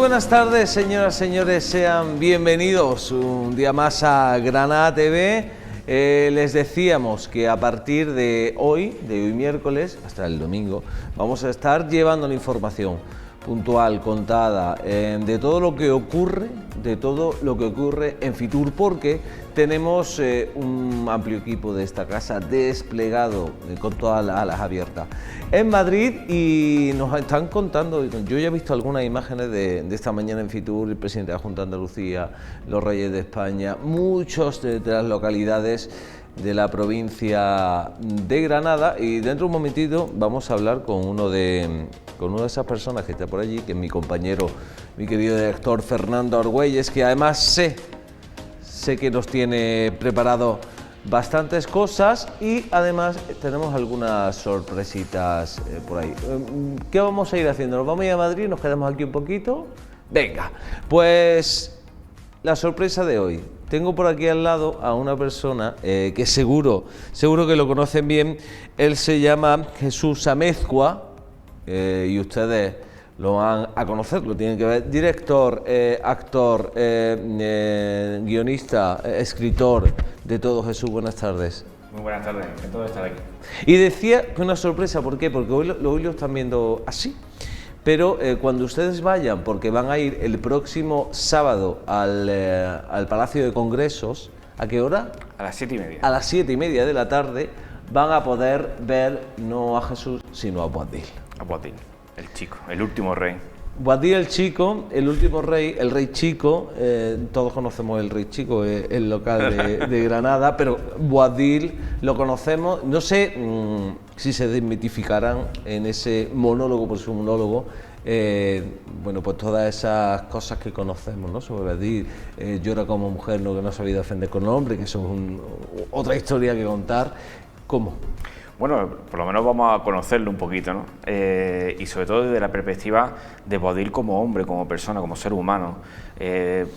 buenas tardes, señoras y señores, sean bienvenidos un día más a Granada TV. Les decíamos que a partir de hoy miércoles, hasta el domingo, vamos a estar llevando la información puntual, contada, de todo lo que ocurre, en Fitur, porque tenemos un amplio equipo de esta casa desplegado con todas las alas abiertas en Madrid, y nos están contando. Yo ya he visto algunas imágenes de esta mañana en Fitur, el presidente de la Junta de Andalucía, los Reyes de España, muchos de las localidades de la provincia de Granada, y dentro de un momentito vamos a hablar con una de esas personas que está por allí, que es mi compañero, mi querido director Fernando Argüelles, que además sé que nos tiene preparado bastantes cosas, y además tenemos algunas sorpresitas por ahí. ¿Qué vamos a ir haciendo? ¿Nos vamos a ir a Madrid? ¿Nos quedamos aquí un poquito? Venga, pues la sorpresa de hoy. Tengo por aquí al lado a una persona que seguro que lo conocen bien. Él se llama Jesús Amezcua, y ustedes lo van a conocer, lo tienen que ver. Director, actor, guionista, escritor, de todo. Jesús, buenas tardes. Muy buenas tardes, encantado de estar aquí. Y decía que una sorpresa, ¿por qué? Porque hoy lo están viendo así. Pero cuando ustedes vayan, porque van a ir el próximo sábado al Palacio de Congresos, ¿a qué hora? A las 7:30. A las 7:30 de la tarde van a poder ver no a Jesús, sino a Boabdil. A Boabdil, el chico, el último rey. Boabdil el chico, el último rey, el rey chico, todos conocemos el rey chico, el local de Granada, pero Boabdil lo conocemos. No sé si se desmitificarán en ese monólogo, por su monólogo, bueno, pues todas esas cosas que conocemos, ¿no? Sobre Boabdil, llora como mujer, no, que no ha sabido defender con hombre, que eso es otra historia que contar. ¿Cómo? Bueno, por lo menos vamos a conocerlo un poquito, ¿no? Y sobre todo desde la perspectiva de Boabdil como hombre, como persona, como ser humano.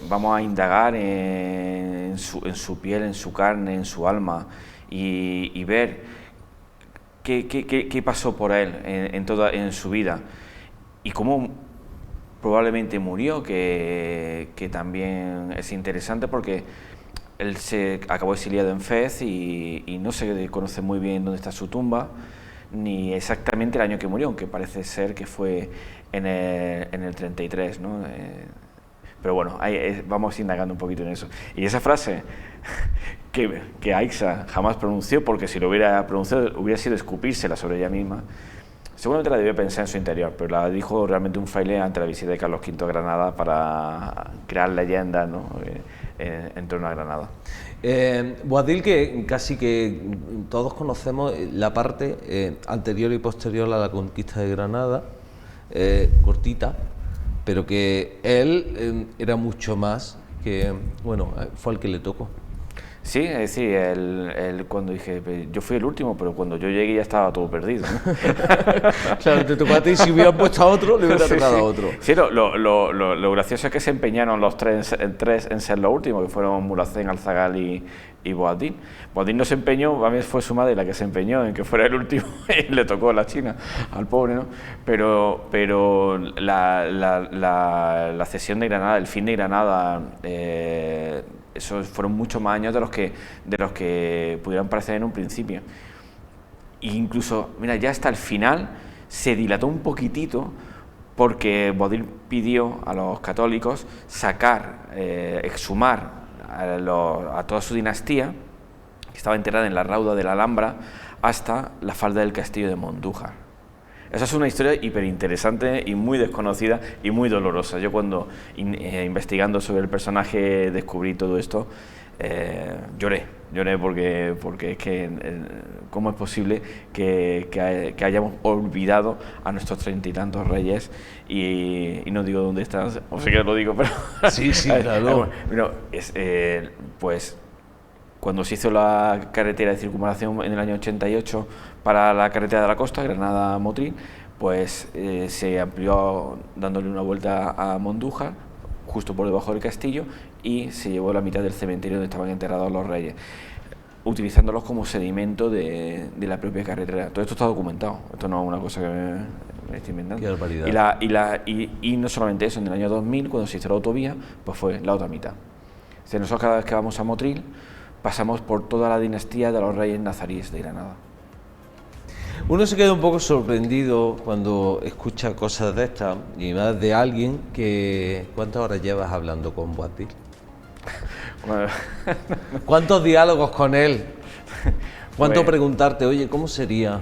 Vamos a indagar en su piel, en su carne, en su alma, y ver qué pasó por él en su vida, y cómo probablemente murió, que también es interesante, porque él se acabó exiliado en Fez y no se conoce muy bien dónde está su tumba, ni exactamente el año que murió, aunque parece ser que fue en el 33, ¿no? Pero bueno, vamos indagando un poquito en eso. Y esa frase que Aixa jamás pronunció, porque si lo hubiera pronunciado hubiera sido escupírsela sobre ella misma, seguramente la debió pensar en su interior, pero la dijo realmente un fraile ante la visita de Carlos V a Granada para crear leyendas, ¿no? En torno a Granada. Boabdil, que casi que todos conocemos la parte anterior y posterior a la conquista de Granada, cortita, pero que él era mucho más, que bueno, fue al que le tocó. Sí, es decir, él cuando dije, yo fui el último, pero cuando yo llegué ya estaba todo perdido, ¿no? Claro, te tocó a ti, si hubieran puesto a otro, le hubiera tocado a otro. Sí, lo gracioso es que se empeñaron los tres en ser los últimos, que fueron Mulhacén, Alzagal y Boabdil. Boabdil no se empeñó, a mí fue su madre la que se empeñó en que fuera el último, y le tocó la China al pobre, ¿no? Pero la cesión de Granada, el fin de Granada, esos fueron muchos más años de los que pudieran parecer en un principio. E incluso, mira, ya hasta el final se dilató un poquitito, porque Boabdil pidió a los católicos exhumar a toda su dinastía, que estaba enterrada en la rauda de la Alhambra, hasta la falda del castillo de Mondújar. Esa es una historia hiperinteresante y muy desconocida y muy dolorosa. Yo cuando investigando sobre el personaje descubrí todo esto, lloré porque es que cómo es posible que hayamos olvidado a nuestros 30 y tantos reyes, y no digo dónde están, o sea que lo digo, pero sí, claro. Bueno, pues cuando se hizo la carretera de circunvalación en el año 88 para la carretera de la costa, Granada-Motril, pues se amplió dándole una vuelta a Mondújar, justo por debajo del castillo, y se llevó la mitad del cementerio donde estaban enterrados los reyes, utilizándolos como sedimento de la propia carretera. Todo esto está documentado, esto no es una cosa que me estoy inventando. Qué barbaridad. Y no solamente eso, en el año 2000, cuando se hizo la autovía, pues fue la otra mitad. O sea, nosotros cada vez que vamos a Motril, pasamos por toda la dinastía de los reyes nazaríes de Granada. Uno se queda un poco sorprendido cuando escucha cosas de estas, y más de alguien que... ¿Cuántas horas llevas hablando con Boabdil? Bueno, ¿Cuántos diálogos con él? ¿Cuánto pues, preguntarte, oye, ¿cómo sería?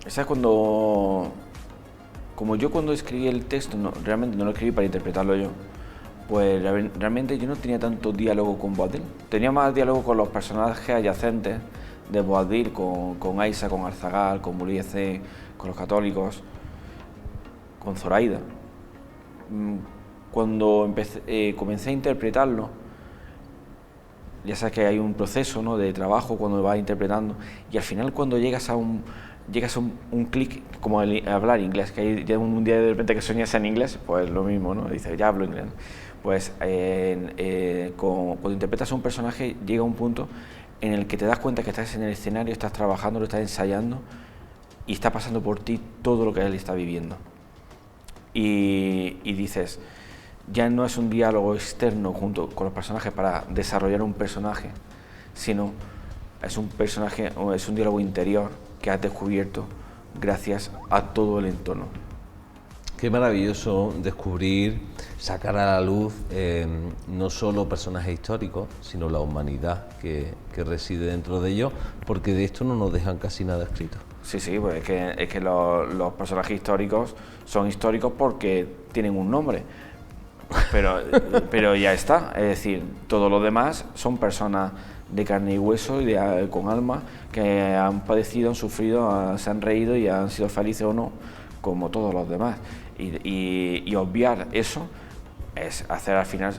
esa es cuando... Como yo cuando escribí el texto, realmente no lo escribí para interpretarlo yo, pues realmente yo no tenía tanto diálogo con Boabdil. Tenía más diálogo con los personajes adyacentes de Boabdil, con Aisa, con Arzagal, con Buriece, con los católicos, con Zoraida. Cuando comencé a interpretarlo, ya sabes que hay un proceso, ¿no?, de trabajo cuando vas interpretando, y al final cuando llegas a un clic, como hablar inglés, que hay ya un día de repente que sueñas en inglés, pues lo mismo, ¿no? Dices, ya hablo inglés. Pues cuando interpretas a un personaje llega un punto en el que te das cuenta que estás en el escenario, estás trabajando, lo estás ensayando y está pasando por ti todo lo que él está viviendo. Y dices, ya no es un diálogo externo junto con los personajes para desarrollar un personaje, sino es un diálogo interior que has descubierto gracias a todo el entorno. Qué maravilloso descubrir, sacar a la luz no solo personajes históricos, sino la humanidad que reside dentro de ellos, porque de esto no nos dejan casi nada escrito. Sí, pues es que los personajes históricos son históricos porque tienen un nombre, pero ya está. Es decir, todo lo demás son personas de carne y hueso y con alma que han padecido, han sufrido, se han reído y han sido felices o no, como todos los demás. Y obviar eso es hacer al final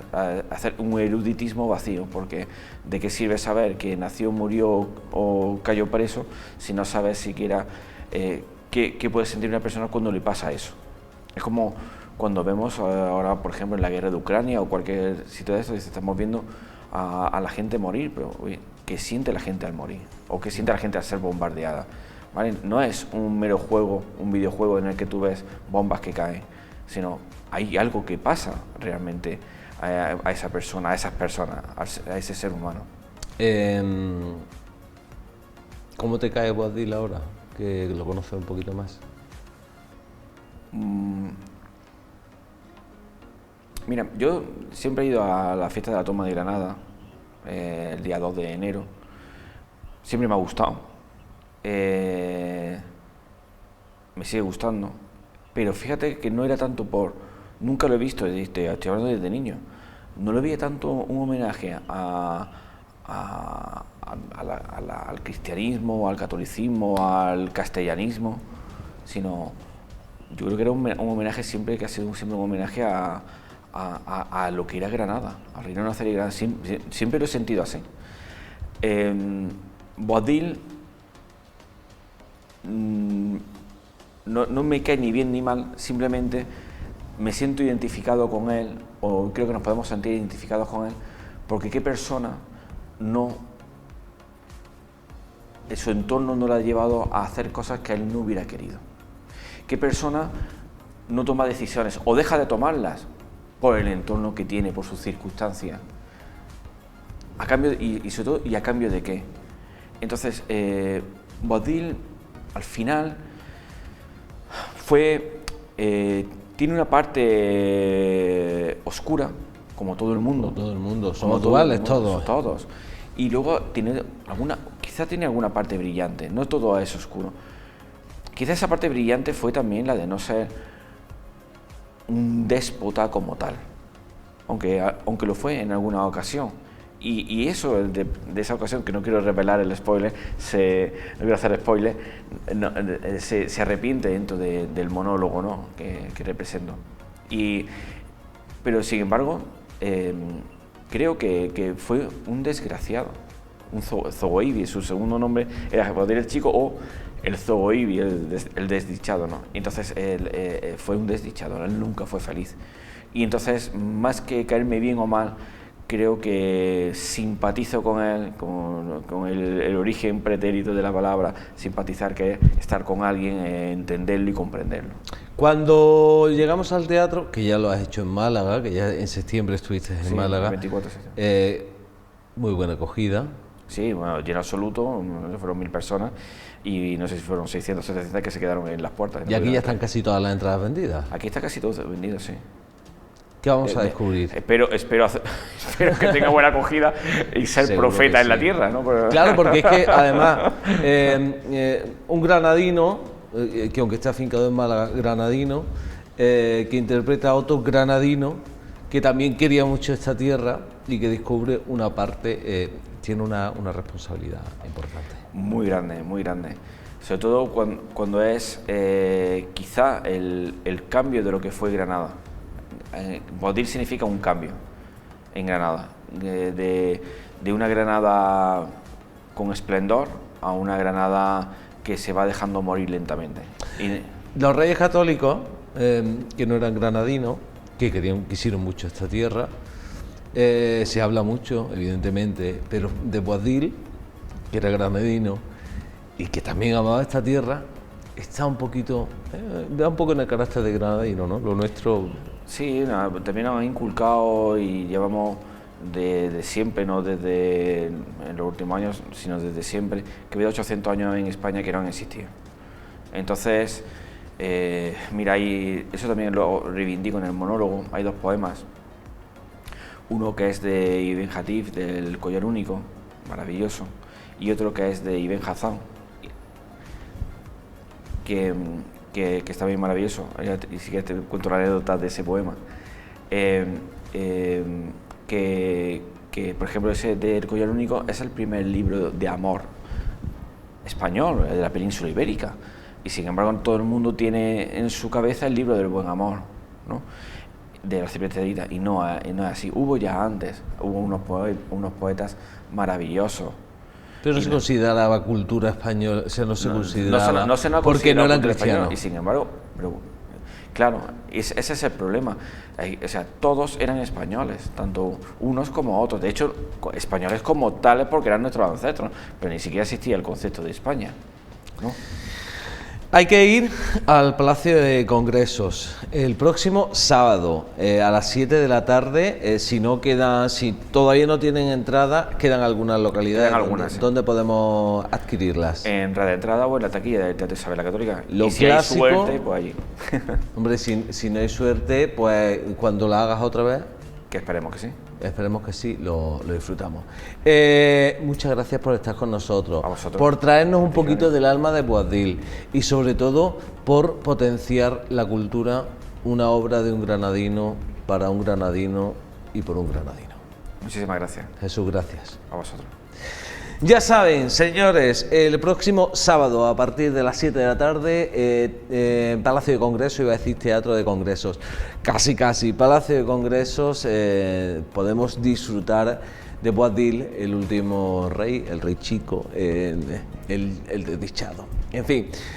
un eruditismo vacío, porque ¿de qué sirve saber que nació, murió o cayó preso si no sabes siquiera qué puede sentir una persona cuando le pasa eso? Es como cuando vemos ahora, por ejemplo, en la guerra de Ucrania o cualquier sitio de esto, estamos viendo a la gente morir, pero oye, ¿qué siente la gente al morir? ¿O qué siente la gente al ser bombardeada? ¿Vale? No es un mero juego, un videojuego en el que tú ves bombas que caen, sino hay algo que pasa realmente a esa persona, a esas personas, a ese ser humano. ¿Cómo te cae Boabdil ahora, que lo conoces un poquito más? Mira, yo siempre he ido a la fiesta de la toma de Granada, el día 2 de enero. Siempre me ha gustado. Me sigue gustando, pero fíjate que no era tanto nunca lo he visto, estoy hablando desde niño, no lo veía tanto un homenaje al cristianismo, al catolicismo, al castellanismo, sino yo creo que era un homenaje siempre, que ha sido siempre un homenaje a lo que era Granada, al reino nazarí de Granada, siempre lo he sentido así. Boabdil no me cae ni bien ni mal, simplemente me siento identificado con él, o creo que nos podemos sentir identificados con él, porque qué persona su entorno no le ha llevado a hacer cosas que él no hubiera querido. Qué persona no toma decisiones o deja de tomarlas por el entorno que tiene, por sus circunstancias, a cambio y sobre todo, ¿y a cambio de qué? Entonces, Boabdil al final tiene una parte oscura, como todo el mundo. Como todo el mundo, somos duales todos. Y luego quizá tiene alguna parte brillante, no todo es oscuro. Quizá esa parte brillante fue también la de no ser un déspota como tal, aunque lo fue en alguna ocasión. Y eso de esa ocasión, que no quiero revelar el spoiler, no quiero hacer spoiler, se arrepiente dentro del monólogo, ¿no?, que represento. Pero sin embargo, creo que fue un desgraciado, un Zogoibi, su segundo nombre era Boabdil el Chico o el Zogoibi, el desdichado, ¿no? Entonces él fue un desdichado, él nunca fue feliz. Y entonces, más que caerme bien o mal, creo que simpatizo con él, con el origen pretérito de la palabra, simpatizar, que es estar con alguien, entenderlo y comprenderlo. Cuando llegamos al teatro, que ya lo has hecho en Málaga, que ya en septiembre estuviste en Málaga, 24 de septiembre. Muy buena acogida. Sí, bueno, lleno absoluto, fueron 1000 personas y no sé si fueron 600 o 700 que se quedaron en las puertas. Y aquí ya están casi todas las entradas vendidas. Aquí está casi todo vendido, sí. ¿Qué vamos a descubrir? Espero que tenga buena acogida y ser Seguro profeta en la sí. tierra, ¿no? Claro, porque es que además un granadino, que aunque está afincado en Málaga, granadino, que interpreta a otro granadino que también quería mucho esta tierra y que descubre una parte, tiene una responsabilidad importante. Muy grande, muy grande. Sobre todo cuando es quizá el cambio de lo que fue Granada. Boadil significa un cambio en Granada, de una Granada con esplendor a una Granada que se va dejando morir lentamente. Los reyes católicos, que no eran granadinos, que quisieron mucho esta tierra, se habla mucho, evidentemente, pero de Boadil, que era granadino y que también amaba esta tierra, está un poquito, da un poco en el carácter de granadino, ¿no? Lo nuestro. Sí, también nos han inculcado y llevamos de siempre, no desde en los últimos años, sino desde siempre, que había 800 años en España que no han existido. Entonces, mira, eso también lo reivindico en el monólogo. Hay 2 poemas, uno que es de Ibn Hatif, del Collar Único, maravilloso, y otro que es de Ibn Hazán, que está bien maravilloso, y si quieres te cuento la anécdota de ese poema, que por ejemplo ese del Collar Único es el primer libro de amor español de la península ibérica, y sin embargo todo el mundo tiene en su cabeza el libro del buen amor, ¿no? De la Ciprietadita, y no es así. Hubo ya antes, hubo unos poetas maravillosos. Pero no se consideraba cultura española, o sea, no se consideraba, no se nos porque no eran cultura española, cristianos. y sin embargo, claro, ese es el problema. O sea, todos eran españoles, tanto unos como otros. De hecho, españoles como tales porque eran nuestros ancestros, pero ni siquiera existía el concepto de España, ¿no? Hay que ir al Palacio de Congresos el próximo sábado a las 7 de la tarde. Si todavía no tienen entrada, quedan algunas localidades. Quedan algunas, sí. ¿Dónde podemos adquirirlas? En Radio Entrada o en la taquilla del Teatro Isabel la Católica. Lo y si clásico, hay suerte, pues allí. Hombre, si no hay suerte, pues cuando la hagas otra vez, Que esperemos que sí. esperemos que sí, lo disfrutamos. Muchas gracias por estar con nosotros, A vosotros. por traernos un poquito del alma de Boadil y sobre todo por potenciar la cultura, una obra de un granadino, para un granadino y por un granadino. Muchísimas gracias. Jesús, gracias. A vosotros. Ya saben, señores, el próximo sábado a partir de las 7 de la tarde, en Palacio de Congresos, iba a decir Teatro de Congresos, casi, Palacio de Congresos, podemos disfrutar de Boadil, el último rey, el rey chico, el desdichado. En fin.